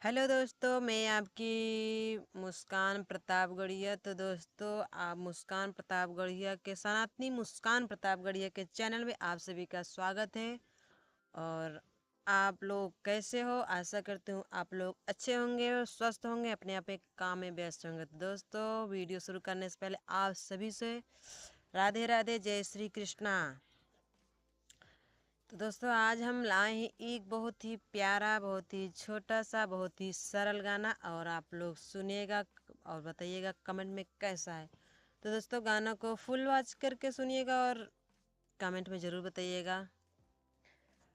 Hello दोस्तों, मैं आपकी मुस्कान प्रतापगढ़िया। तो दोस्तों, आप मुस्कान प्रतापगढ़िया के सनातनी मुस्कान प्रतापगढ़िया के चैनल में आप सभी का स्वागत है। और आप लोग कैसे हो? आशा करती हूँ आप लोग अच्छे होंगे और स्वस्थ होंगे, अपने अपने काम में व्यस्त होंगे। तो दोस्तों, वीडियो शुरू करने से पहले आप सभी से राधे राधे, जय श्री कृष्णा। तो दोस्तों, आज हम लाए हैं एक बहुत ही प्यारा, बहुत ही छोटा सा, बहुत ही सरल गाना, और आप लोग सुनिएगा और बताइएगा कमेंट में कैसा है। तो दोस्तों, गाना को फुल वॉच करके सुनिएगा और कमेंट में ज़रूर बताइएगा।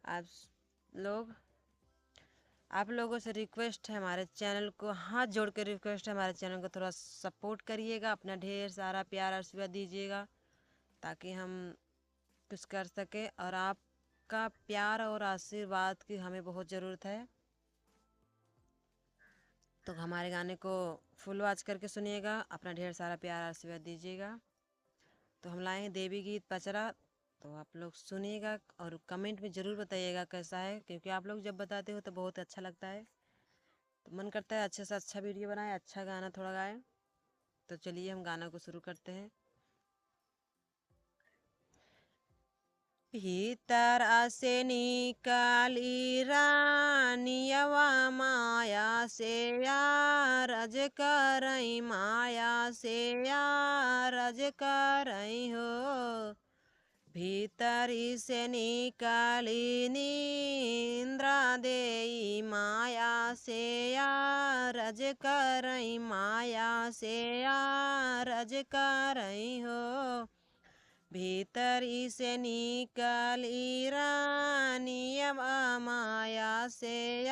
आप लोग आप लोगों से रिक्वेस्ट है, हमारे चैनल को हाथ जोड़ कर रिक्वेस्ट है, हमारे चैनल को थोड़ा सपोर्ट करिएगा, अपना ढेर सारा प्यार आशीर्वाद दीजिएगा ताकि हम कुछ कर सके। और आपका प्यार और आशीर्वाद की हमें बहुत ज़रूरत है। तो हमारे गाने को फुल वॉच करके सुनिएगा, अपना ढेर सारा प्यार आशीर्वाद दीजिएगा। तो हम लाए हैं देवी गीत पचरा, तो आप लोग सुनिएगा और कमेंट में ज़रूर बताइएगा कैसा है, क्योंकि आप लोग जब बताते हो तो बहुत अच्छा लगता है। तो मन करता है अच्छे से अच्छा वीडियो बनाए, अच्छा गाना थोड़ा गाए। तो चलिए हम गाना को शुरू करते हैं। भीतर से निकाली रानियवा माया से रज करई, माया से रज करई हो। भीतरी से निकाली निंद्रा देई, माया से रज करई, माया से रज करई हो। भीतरी से निकली रानियवा माया से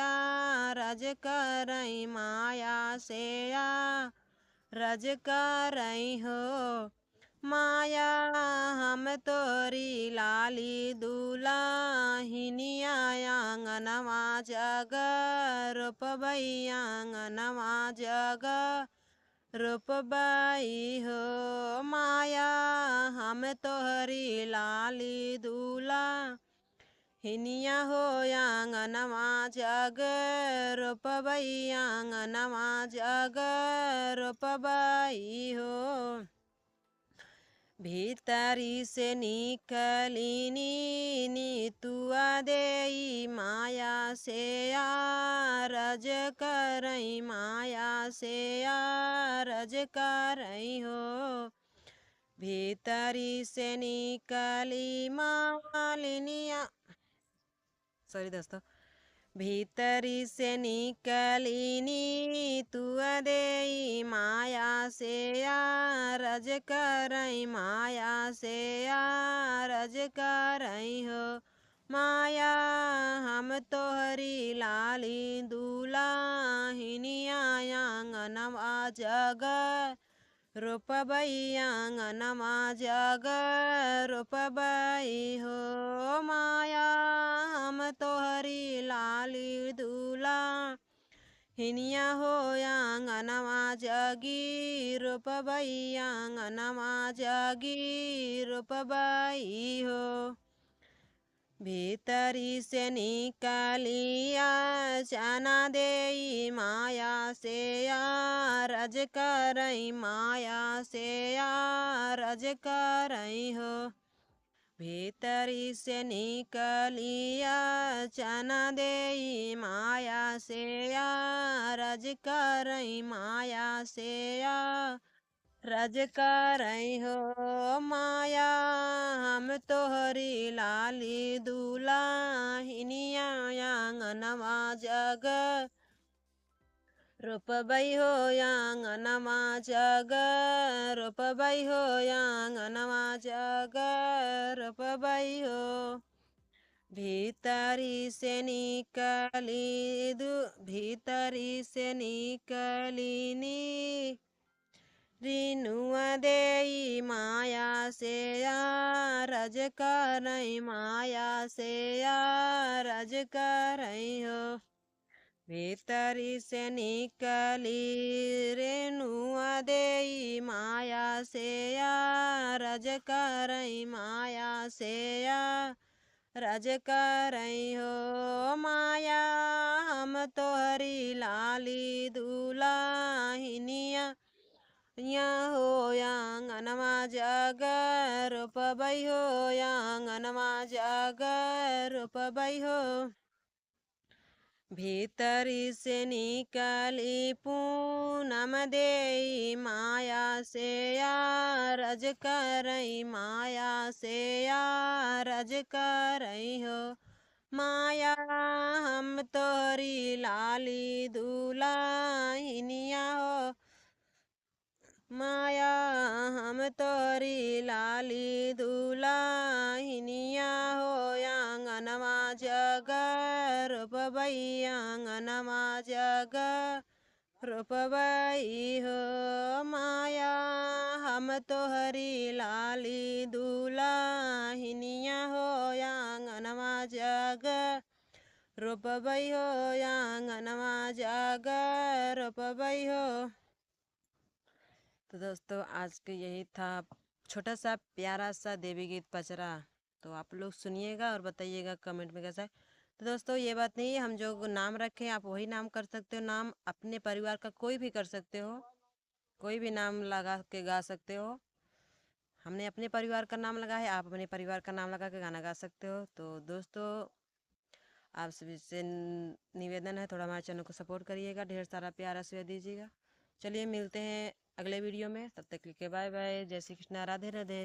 रज करई, माया से रज करई हो। माया हम तोरी लाली दुलाहिनिया, आंगनवा जग रूपबई, आंगनवा जग रूपबाई हो। माया हम तोहरी लाली दूला हिनिया हो, आंगनवा जग रूपबई, आंगनवा जग रूपबाई हो। भीतरी से निकली नी तुआ देई, माया से रज करई, माया से रज करई हो। भीतरी से निकली मालिनिया, सॉरी दोस्तों, भीतरी से निकली नी तुआ देई, माया से रज करई, माया से रज करई हो। माया हम तोहरी लाली दुलाहिनिया, आंगनवा जग रूपबई, आंगनवा जग रूपबई हो। माया हम तोहरी लाली दूला हिनिया हो, आंगनवा जगी रूपबई, आंगनवा जगी रूपबई हो। भीतरी से निकलिया चना देई, माया से रज करई, माया से रज करई हो। भीतरी से निकलिया चना देई, माया से रज करई, माया से रज करई हो। माया हम तोहरी लाली दुलाहिनिया, आंगनवा जग रूपबई हो, आंगनवा जग रूपबई हो, आंगनवा जग रूपबई हो। भीतरी से निकली भीतरी से निकली नी रिनुआ देई, माया से रज करई, माया से रज करई हो। भीतरी से निकली रेनुआ देई, माया से रज करई, माया से रज करई हो। माया हम तोहरी लाली दुलाहिनिया या हो आंगनमा जगर रोपबै हो आंगनमा जगर रोपबै हो। भीतरी से निकली पूनम देई माया से यारज करई माया से यारज करई हो। माया हम तोरी लाली दुलाहिनिया हो। माया हम तोरी लाली दुलाहिनिया हो आंगनमा जगर रोपबै आंगनमा जगर रोपबै हो। माया हम तोहरी लाली दुलाहिनिया हो आंगनमा जगर रोपबै हो आंगनमा जगर रोपबै हो। तो दोस्तों आज के यही था छोटा सा प्यारा सा देवी गीत पचरा। तो आप लोग सुनिएगा और बताइएगा कमेंट में कैसा है। तो दोस्तों ये बात नहीं है, हम जो नाम रखें आप वही नाम कर सकते हो। नाम अपने परिवार का कोई भी कर सकते हो, कोई भी नाम लगा के गा सकते हो। हमने अपने परिवार का नाम लगा है, आप अपने परिवार का नाम लगा के गाना गा सकते हो। तो दोस्तों आप सभी से निवेदन है, थोड़ा हमारे चैनल को सपोर्ट करिएगा, ढेर सारा प्यार आशीर्वाद दीजिएगा। चलिए मिलते हैं अगले वीडियो में, तब तक के लिए बाय बाय, जय श्री कृष्णा, राधे राधे।